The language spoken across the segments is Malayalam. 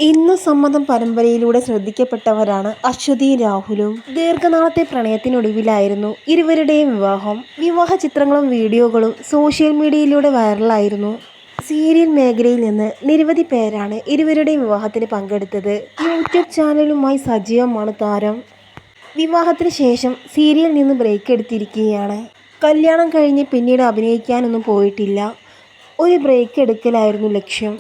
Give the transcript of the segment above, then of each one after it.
ഇന്ന് സമ്മതം പരമ്പരയിലൂടെ ശ്രദ്ധിക്കപ്പെട്ടവരാണ് അശ്വതിയും രാഹുലും. ദീർഘനാളത്തെ പ്രണയത്തിനൊടുവിലായിരുന്നു ഇരുവരുടെയും വിവാഹം. വിവാഹ ചിത്രങ്ങളും വീഡിയോകളും സോഷ്യൽ മീഡിയയിലൂടെ വൈറലായിരുന്നു. സീരിയൽ മേഖലയിൽ നിന്ന് നിരവധി പേരാണ് ഇരുവരുടെയും വിവാഹത്തിന് പങ്കെടുത്തത്. യൂട്യൂബ് ചാനലുമായി സജീവമാണ് താരം. വിവാഹത്തിന് ശേഷം സീരിയലിൽ നിന്ന് ബ്രേക്ക് എടുത്തിരിക്കുകയാണ്. കല്യാണം കഴിഞ്ഞ് പിന്നീട് അഭിനയിക്കാനൊന്നും പോയിട്ടില്ല. ഒരു ബ്രേക്ക് എടുക്കലായിരുന്നു ലക്ഷ്യം.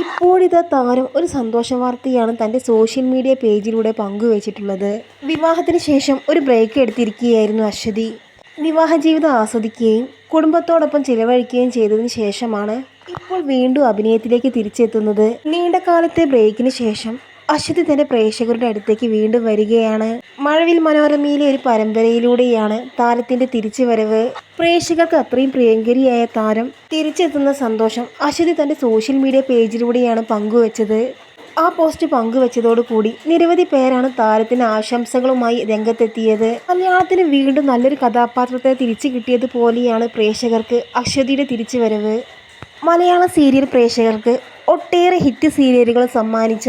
ഇപ്പോഴിതാ താരം ഒരു സന്തോഷ വാർത്തയാണ് തൻ്റെ സോഷ്യൽ മീഡിയ പേജിലൂടെ പങ്കുവച്ചിട്ടുള്ളത്. വിവാഹത്തിന് ശേഷം ഒരു ബ്രേക്ക് എടുത്തിരിക്കുകയായിരുന്നു അശ്വതി. വിവാഹ ജീവിതം ആസ്വദിക്കുകയും കുടുംബത്തോടൊപ്പം ചിലവഴിക്കുകയും ചെയ്തതിന് ശേഷമാണ് ഇപ്പോൾ വീണ്ടും അഭിനയത്തിലേക്ക് തിരിച്ചെത്തുന്നത്. നീണ്ട കാലത്തെ ബ്രേക്കിന് ശേഷം അശ്വതി തന്റെ പ്രേക്ഷകരുടെ അടുത്തേക്ക് വീണ്ടും വരികയാണ്. മഴവിൽ മനോരമയിലെ ഒരു പരമ്പരയിലൂടെയാണ് താരത്തിന്റെ തിരിച്ചുവരവ്. പ്രേക്ഷകർക്ക് അത്രയും പ്രിയങ്കരിയായ താരം തിരിച്ചെത്തുന്ന സന്തോഷം അശ്വതി തന്റെ സോഷ്യൽ മീഡിയ പേജിലൂടെയാണ് പങ്കുവച്ചത്. ആ പോസ്റ്റ് പങ്കുവച്ചതോടുകൂടി നിരവധി പേരാണ് താരത്തിന് ആശംസകളുമായി രംഗത്തെത്തിയത്. മലയാളത്തിന് വീണ്ടും നല്ലൊരു കഥാപാത്രത്തെ തിരിച്ചു കിട്ടിയതുപോലെയാണ് പ്രേക്ഷകർക്ക് അശ്വതിയുടെ തിരിച്ചുവരവ്. മലയാള സീരിയൽ പ്രേക്ഷകർക്ക് ഒട്ടേറെ ഹിറ്റ് സീരിയലുകൾ സമ്മാനിച്ച,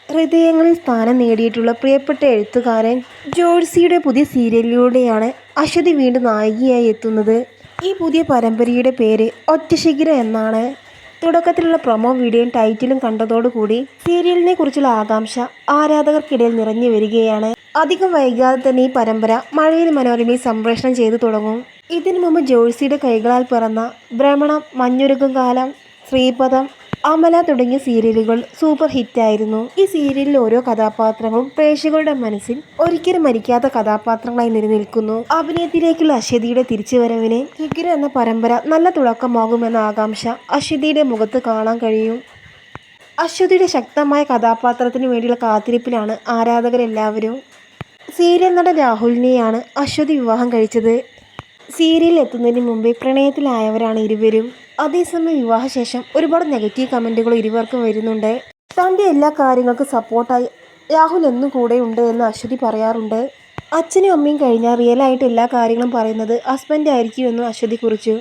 ഹൃദയങ്ങളിൽ സ്ഥാനം നേടിയിട്ടുള്ള പ്രിയപ്പെട്ട എഴുത്തുകാരൻ ജോഴ്സിയുടെ പുതിയ സീരിയലിലൂടെയാണ് അശ്വതി വീണ്ടും നായികയായി എത്തുന്നത്. ഈ പുതിയ പരമ്പരയുടെ പേര് ഒറ്റശിഖിരം എന്നാണ്. തുടക്കത്തിലുള്ള പ്രൊമോ വീഡിയോയും ടൈറ്റിലും കണ്ടതോടുകൂടി സീരിയലിനെ കുറിച്ചുള്ള ആകാംക്ഷ ആരാധകർക്കിടയിൽ നിറഞ്ഞു വരികയാണ്. അധികം വൈകാതെ തന്നെ ഈ പരമ്പര മഴവിൽ മനോരമയിൽ സംപ്രേഷണം ചെയ്തു തുടങ്ങും. ഇതിനു മുമ്പ് ജോഴ്സിയുടെ കൈകളാൽ പിറന്ന ഭ്രമണം, മഞ്ഞുരുകും കാലം, ശ്രീപദം, അമല തുടങ്ങിയ സീരിയലുകൾ സൂപ്പർ ഹിറ്റായിരുന്നു. ഈ സീരിയലിലെ ഓരോ കഥാപാത്രങ്ങളും പ്രേക്ഷകരുടെ മനസ്സിൽ ഒരിക്കലും മരിക്കാത്ത കഥാപാത്രങ്ങളായി നിലനിൽക്കുന്നു. അഭിനയത്തിലേക്കുള്ള അശ്വതിയുടെ തിരിച്ചുവരവിന് ശിഖിരം എന്ന പരമ്പര നല്ല തുടക്കമാകുമെന്ന ആകാംക്ഷ അശ്വതിയുടെ മുഖത്ത് കാണാൻ കഴിയും. അശ്വതിയുടെ ശക്തമായ കഥാപാത്രത്തിന് വേണ്ടിയുള്ള കാത്തിരിപ്പിലാണ് ആരാധകരെല്ലാവരും. സീരിയൽ നടൻ രാഹുലിനെയാണ് അശ്വതി വിവാഹം കഴിച്ചത്. സീരിയലിൽ എത്തുന്നതിന് മുമ്പേ പ്രണയത്തിലായവരാണ് ഇരുവരും. അതേസമയം വിവാഹശേഷം ഒരുപാട് നെഗറ്റീവ് കമൻറ്റുകൾ ഇരുവർക്കും വരുന്നുണ്ട്. തൻ്റെ എല്ലാ കാര്യങ്ങൾക്കും സപ്പോർട്ടായി രാഹുൽ എന്നും കൂടെയുണ്ട് എന്ന് അശ്വതി പറയാറുണ്ട്. അച്ഛനും അമ്മയും കഴിഞ്ഞാൽ റിയലായിട്ട് എല്ലാ കാര്യങ്ങളും പറയുന്നത് ഹസ്ബൻഡ് ആയിരിക്കും എന്നും അശ്വതി കുറിച്ചു.